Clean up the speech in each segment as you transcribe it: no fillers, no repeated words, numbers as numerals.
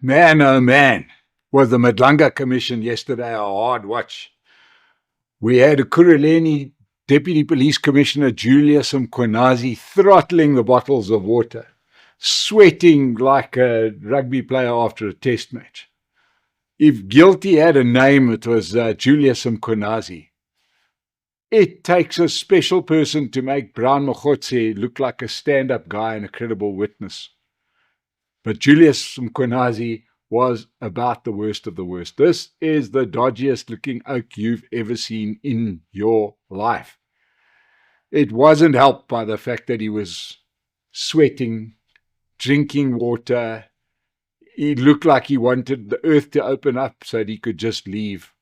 Man, oh man, was the Madlanga Commission yesterday a hard watch. We had Ekurhuleni Deputy Police Commissioner Julius Mkwanazi throttling the bottles of water, sweating like a rugby player after a test match. If guilty had a name, it was Julius Mkwanazi. It takes a special person to make Brown Mogotse look like a stand-up guy and a credible witness. But Julius Mkwanazi was about the worst of the worst. This is the dodgiest looking oak you've ever seen in your life. It wasn't helped by the fact that he was sweating, drinking water. He looked like he wanted the earth to open up so that he could just leave.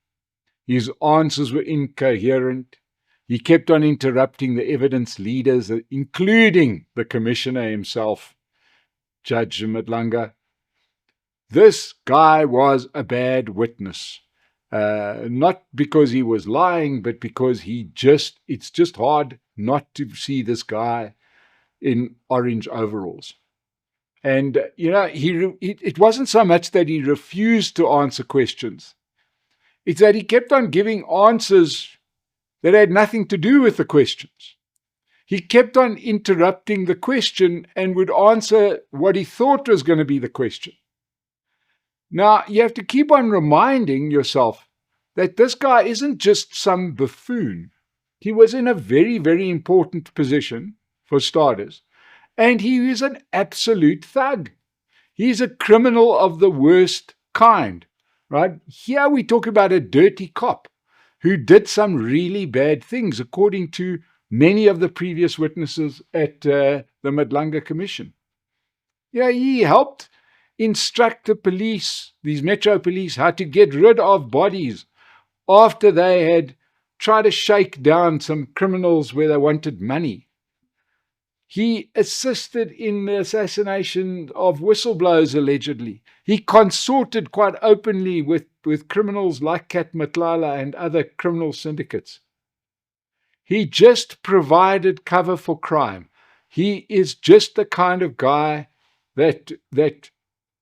His answers were incoherent. He kept on interrupting the evidence leaders, including the commissioner himself, Judge Madlanga. This guy was a bad witness, not because he was lying, but because it's just hard not to see this guy in orange overalls. And, it wasn't so much that he refused to answer questions. It's that he kept on giving answers that had nothing to do with the questions. He kept on interrupting the question and would answer what he thought was going to be the question. Now, you have to keep on reminding yourself that this guy isn't just some buffoon. He was in a very, very important position, for starters, and he is an absolute thug. He's a criminal of the worst kind, right? Here we talk about a dirty cop who did some really bad things, according to many of the previous witnesses at the Madlanga Commission. Yeah, he helped instruct the police, these metro police, how to get rid of bodies after they had tried to shake down some criminals where they wanted money. He assisted in the assassination of whistleblowers, allegedly. He consorted quite openly with criminals like Cat Matlala and other criminal syndicates. He just provided cover for crime. He is just the kind of guy that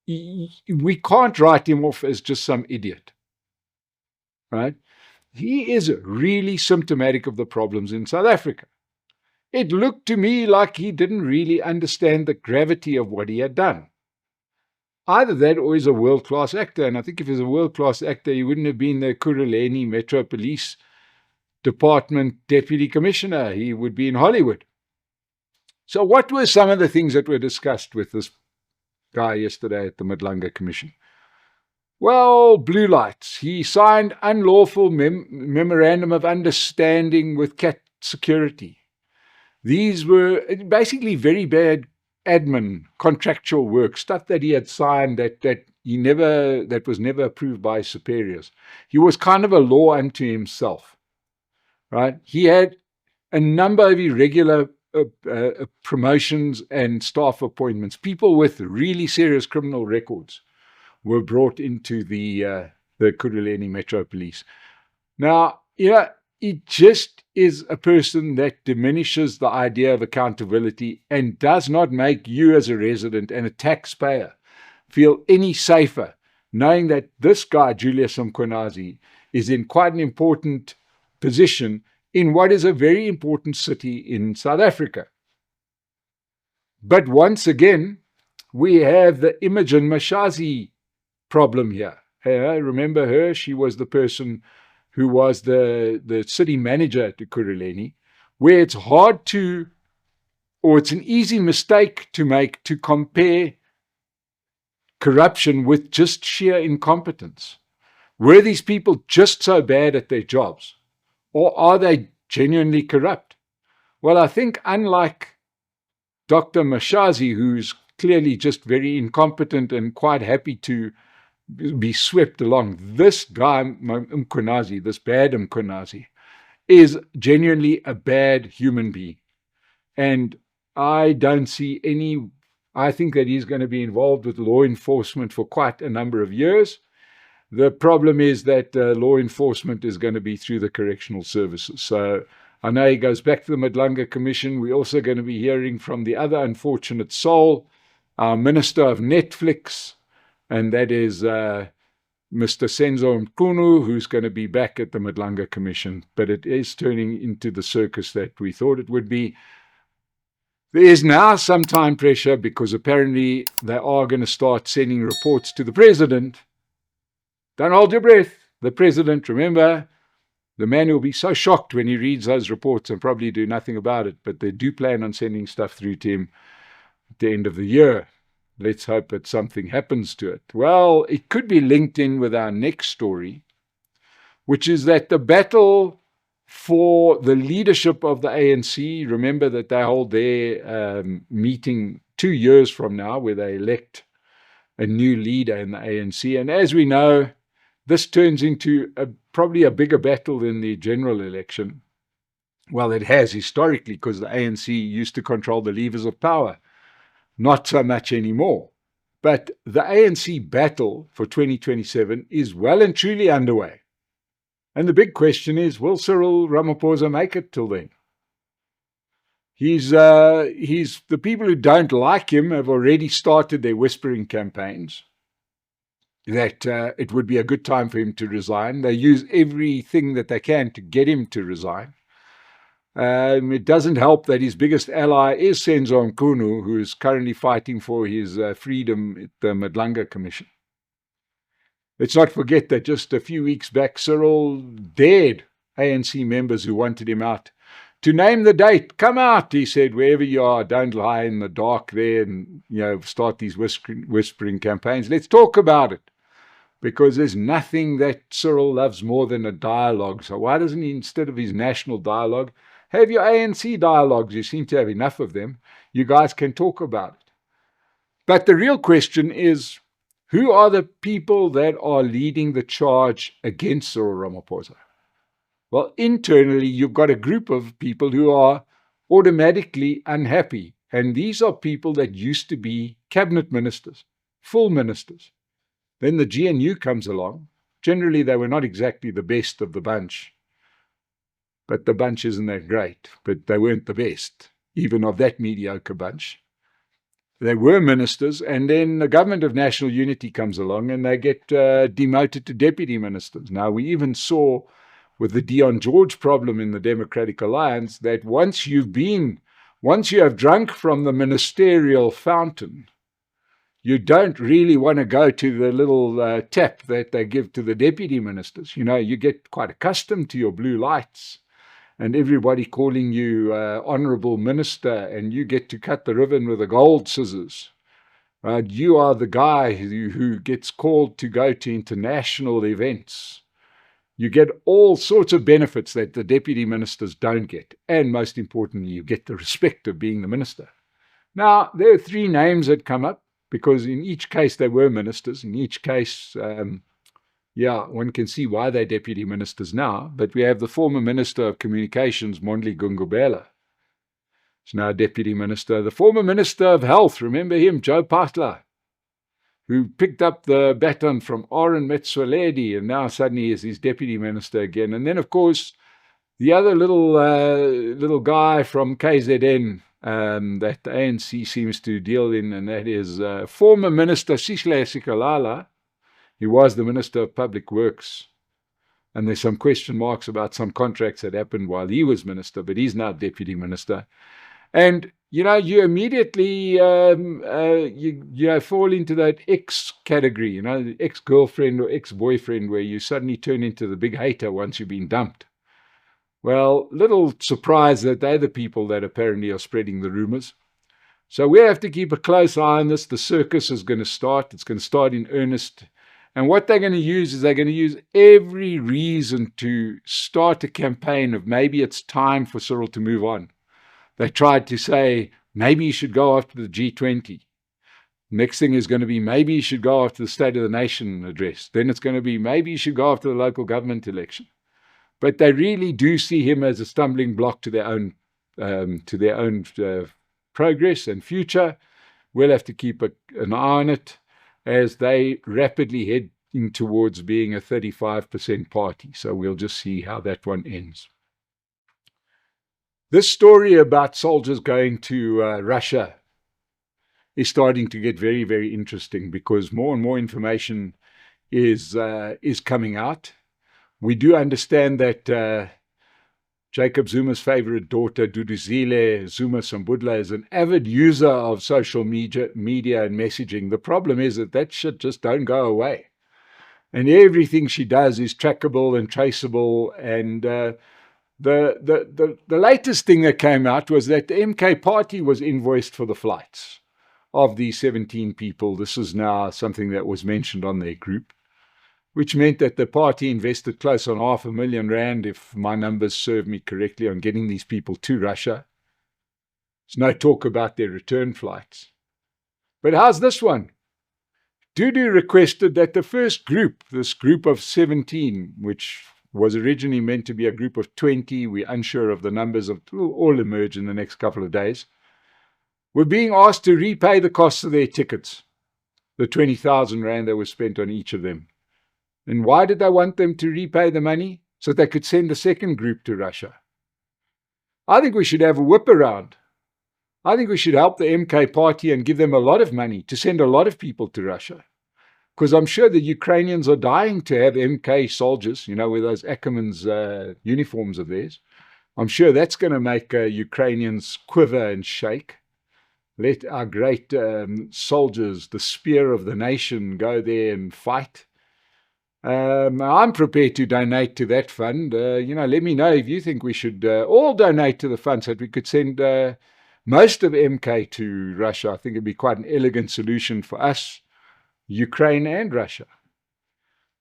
we can't write him off as just some idiot, right? He is really symptomatic of the problems in South Africa. It looked to me like he didn't really understand the gravity of what he had done. Either that or he's a world-class actor, and I think if he's a world-class actor, he wouldn't have been the Ekurhuleni Metro Police Department Deputy Commissioner. He would be in Hollywood. So what were some of the things that were discussed with this guy yesterday at the Madlanga Commission? Well, blue lights. He signed unlawful memorandum of understanding with Cat Security. These were basically very bad admin, contractual work, stuff that he had signed that was never approved by his superiors. He was kind of a law unto himself, right? He had a number of irregular promotions and staff appointments. People with really serious criminal records were brought into the Ekurhuleni Metro Police. Now, it just is a person that diminishes the idea of accountability and does not make you as a resident and a taxpayer feel any safer knowing that this guy, Julius Mkwanazi, is in quite an important position in what is a very important city in South Africa. But once again, we have the Imogen Mashazi problem here. Remember her? She was the person who was the city manager at Ekurhuleni, where it's hard to, or it's an easy mistake to make, to compare corruption with just sheer incompetence. Were these people just so bad at their jobs? Or are they genuinely corrupt? Well, I think unlike Dr. Mashazi, who's clearly just very incompetent and quite happy to be swept along, this guy, Mkwanazi, this bad Mkwanazi, is genuinely a bad human being. And I don't see any, I think that he's going to be involved with law enforcement for quite a number of years. The problem is that law enforcement is going to be through the correctional services. So I know he goes back to the Madlanga Commission. We're also going to be hearing from the other unfortunate soul, our Minister of Netflix, and that is Mr. Senzo Mkunu, who's going to be back at the Madlanga Commission, but it is turning into the circus that we thought it would be. There is now some time pressure because apparently they are going to start sending reports to the president. Don't hold your breath. The president, remember, the man will be so shocked when he reads those reports and probably do nothing about it, but they do plan on sending stuff through to him at the end of the year. Let's hope that something happens to it. Well, it could be linked in with our next story, which is that the battle for the leadership of the ANC, remember that they hold their meeting 2 years from now where they elect a new leader in the ANC. And as we know, this turns into probably a bigger battle than the general election. Well, it has historically, because the ANC used to control the levers of power. Not so much anymore. But the ANC battle for 2027 is well and truly underway. And the big question is, will Cyril Ramaphosa make it till then? The people who don't like him have already started their whispering campaigns that it would be a good time for him to resign. They use everything that they can to get him to resign. It doesn't help that his biggest ally is Senzo Mkunu, who is currently fighting for his freedom at the Madlanga Commission. Let's not forget that just a few weeks back, Cyril dared ANC members who wanted him out to name the date. Come out, he said, wherever you are. Don't lie in the dark there and start these whispering campaigns. Let's talk about it. Because there's nothing that Cyril loves more than a dialogue. So why doesn't he, instead of his national dialogue, have your ANC dialogues? You seem to have enough of them. You guys can talk about it. But the real question is, who are the people that are leading the charge against Cyril Ramaphosa? Well, internally, you've got a group of people who are automatically unhappy. And these are people that used to be cabinet ministers, full ministers. Then the GNU comes along. Generally, they were not exactly the best of the bunch. But the bunch isn't that great. But they weren't the best, even of that mediocre bunch. They were ministers, and then the government of national unity comes along, and they get demoted to deputy ministers. Now, we even saw with the Dion George problem in the Democratic Alliance that once you have drunk from the ministerial fountain, you don't really want to go to the little tap that they give to the deputy ministers. You get quite accustomed to your blue lights and everybody calling you honourable minister, and you get to cut the ribbon with the gold scissors. Right? You are the guy who gets called to go to international events. You get all sorts of benefits that the deputy ministers don't get. And most importantly, you get the respect of being the minister. Now, there are 3 names that come up, because in each case they were ministers. In each case, one can see why they're deputy ministers now. But we have the former Minister of Communications, Mondli Gungubele. He's now deputy minister. The former Minister of Health, remember him, Joe Phaahla, who picked up the baton from Aaron Metsoledi, and now suddenly is his deputy minister again. And then, of course, the other little guy from KZN, that the ANC seems to deal in, and that is former Minister Sihle Zikalala. He was the Minister of Public Works. And there's some question marks about some contracts that happened while he was minister, but he's now deputy minister. And, you immediately you fall into that X category, the ex-girlfriend or ex-boyfriend, where you suddenly turn into the big hater once you've been dumped. Well, little surprise that they're the people that apparently are spreading the rumors. So we have to keep a close eye on this. The circus is going to start. It's going to start in earnest. And what they're going to use is they're going to use every reason to start a campaign of maybe it's time for Cyril to move on. They tried to say, maybe you should go after the G20. Next thing is going to be, maybe you should go after the State of the Nation address. Then it's going to be, maybe you should go after the local government election. But they really do see him as a stumbling block to their own progress and future. We'll have to keep an eye on it as they rapidly head towards being a 35% party. So we'll just see how that one ends. This story about soldiers going to Russia is starting to get very, very interesting because more and more information is coming out. We do understand that Jacob Zuma's favorite daughter, Duduzile Zuma-Sambudla, is an avid user of social media and messaging. The problem is that shit just don't go away. And everything she does is trackable and traceable. And the latest thing that came out was that the MK party was invoiced for the flights of these 17 people. This is now something that was mentioned on their group, which meant that the party invested close on R500,000, if my numbers serve me correctly, on getting these people to Russia. There's no talk about their return flights. But how's this one? Dudu requested that the first group, this group of 17, which was originally meant to be a group of 20, we're unsure of the numbers, will all emerge in the next couple of days, were being asked to repay the costs of their tickets, the 20,000 rand that was spent on each of them. And why did they want them to repay the money? So they could send the second group to Russia. I think we should have a whip around. I think we should help the MK party and give them a lot of money to send a lot of people to Russia. Because I'm sure the Ukrainians are dying to have MK soldiers, with those Ackerman's uniforms of theirs. I'm sure that's going to make Ukrainians quiver and shake. Let our great soldiers, the spear of the nation, go there and fight. I'm prepared to donate to that fund. Let me know if you think we should all donate to the fund so that we could send most of MK to Russia. I think it'd be quite an elegant solution for us, Ukraine and Russia.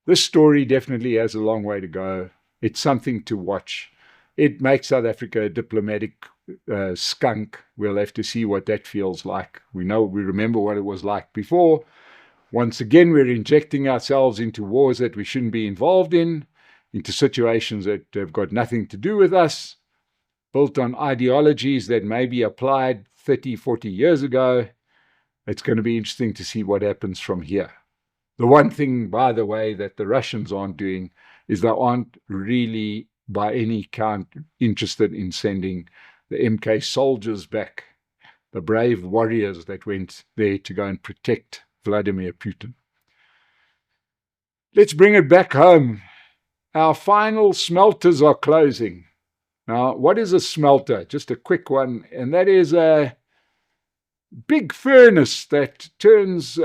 This story definitely has a long way to go. It's something to watch. It makes South Africa a diplomatic skunk. We'll have to see what that feels like. We remember what it was like before. Once again, we're injecting ourselves into wars that we shouldn't be involved in, into situations that have got nothing to do with us, built on ideologies that may be applied 30, 40 years ago. It's going to be interesting to see what happens from here. The one thing, by the way, that the Russians aren't doing is they aren't really, by any count, interested in sending the MK soldiers back, the brave warriors that went there to go and protect Vladimir Putin. Let's bring it back home. Our final smelters are closing. Now, what is a smelter? Just a quick one. And that is a big furnace that turns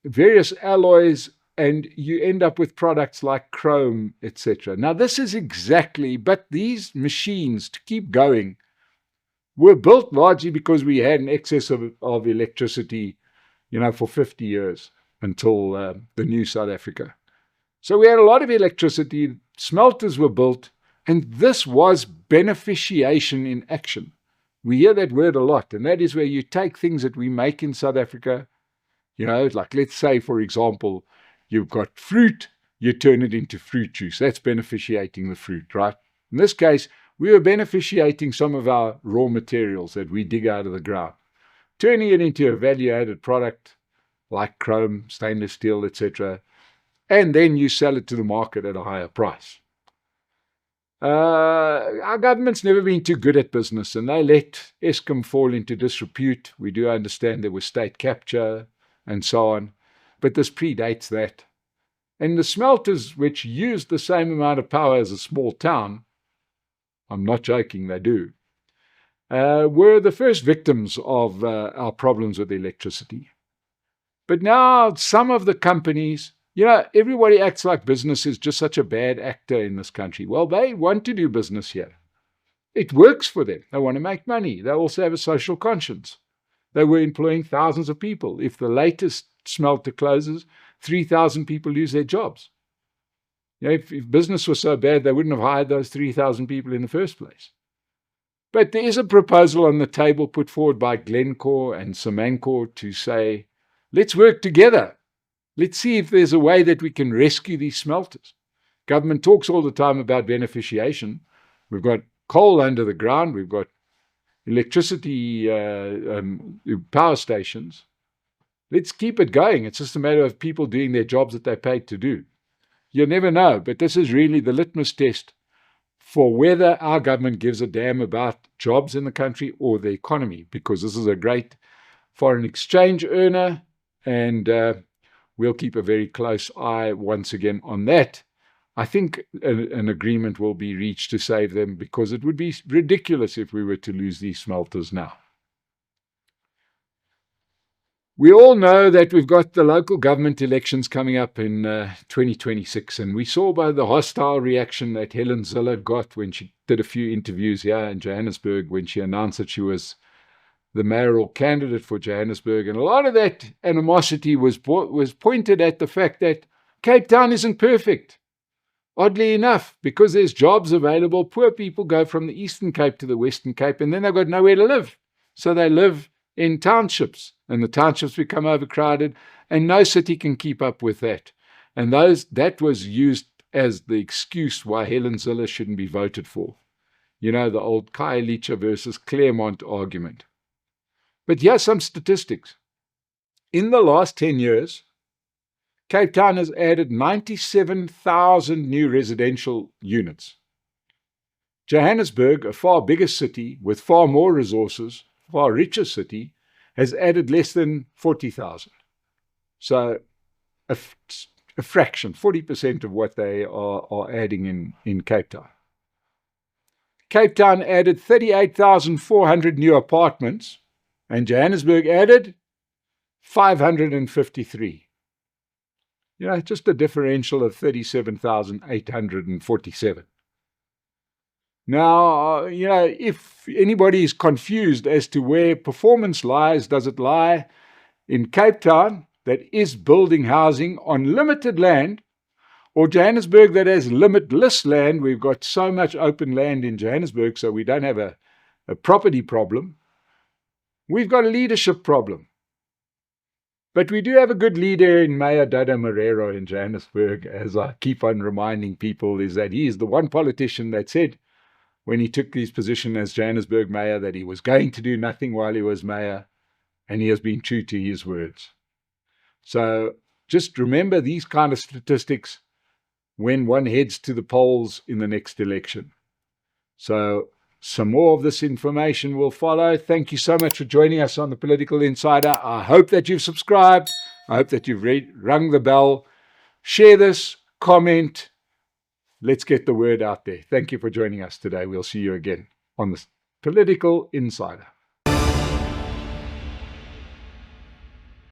various alloys and you end up with products like chrome, etc. Now, this is but these machines, to keep going, were built largely because we had an excess of electricity for 50 years until the new South Africa. So we had a lot of electricity, smelters were built, and this was beneficiation in action. We hear that word a lot, and that is where you take things that we make in South Africa, like let's say, for example, you've got fruit, you turn it into fruit juice. That's beneficiating the fruit, right? In this case, we were beneficiating some of our raw materials that we dig out of the ground, turning it into a value-added product like chrome, stainless steel, etc., and then you sell it to the market at a higher price. Our government's never been too good at business, and they let Eskom fall into disrepute. We do understand there was state capture and so on, but this predates that. And the smelters, which used the same amount of power as a small town, I'm not joking, they do, were the first victims of our problems with electricity. But now some of the companies, everybody acts like business is just such a bad actor in this country. Well, they want to do business here. It works for them. They want to make money. They also have a social conscience. They were employing thousands of people. If the latest smelter closes, 3,000 people lose their jobs. If business was so bad, they wouldn't have hired those 3,000 people in the first place. But there is a proposal on the table put forward by Glencore and Samancor to say, let's work together. Let's see if there's a way that we can rescue these smelters. Government talks all the time about beneficiation. We've got coal under the ground. We've got electricity power stations. Let's keep it going. It's just a matter of people doing their jobs that they're paid to do. You'll never know, but this is really the litmus test for whether our government gives a damn about jobs in the country or the economy, because this is a great foreign exchange earner, and we'll keep a very close eye once again on that. I think an agreement will be reached to save them, because it would be ridiculous if we were to lose these smelters now. We all know that we've got the local government elections coming up in 2026, and we saw by the hostile reaction that Helen Zille got when she did a few interviews here in Johannesburg, when she announced that she was the mayoral candidate for Johannesburg. And a lot of that animosity was pointed at the fact that Cape Town isn't perfect. Oddly enough, because there's jobs available, poor people go from the Eastern Cape to the Western Cape, and then they've got nowhere to live. So they live in townships, and the townships become overcrowded, and no city can keep up with that. And that was used as the excuse why Helen Zille shouldn't be voted for. You know, the old Khayelitsha versus Claremont argument. But here's some statistics. In the last 10 years, Cape Town has added 97,000 new residential units. Johannesburg, a far bigger city with far more resources, far richer city, has added less than 40,000. So a fraction, 40% of what they are adding in Cape Town. Cape Town added 38,400 new apartments, and Johannesburg added 553. You know, just a differential of 37,847. Now, you know, if anybody is confused as to where performance lies, does it lie in Cape Town, that is building housing on limited land, or Johannesburg, that has limitless land? We've got so much open land in Johannesburg, so we don't have a property problem. We've got a leadership problem. But we do have a good leader in Mayor Dada Marero in Johannesburg, as I keep on reminding people, is that he is the one politician that said, when he took his position as Johannesburg mayor, that he was going to do nothing while he was mayor, and he has been true to his words. So just remember these kind of statistics when one heads to the polls in the next election. So some more of this information will follow. Thank you so much for joining us on the Political Insider. I hope that you've subscribed. I hope that you've rung the bell. Share this, comment. Let's get the word out there. Thank you for joining us today. We'll see you again on the Political Insider.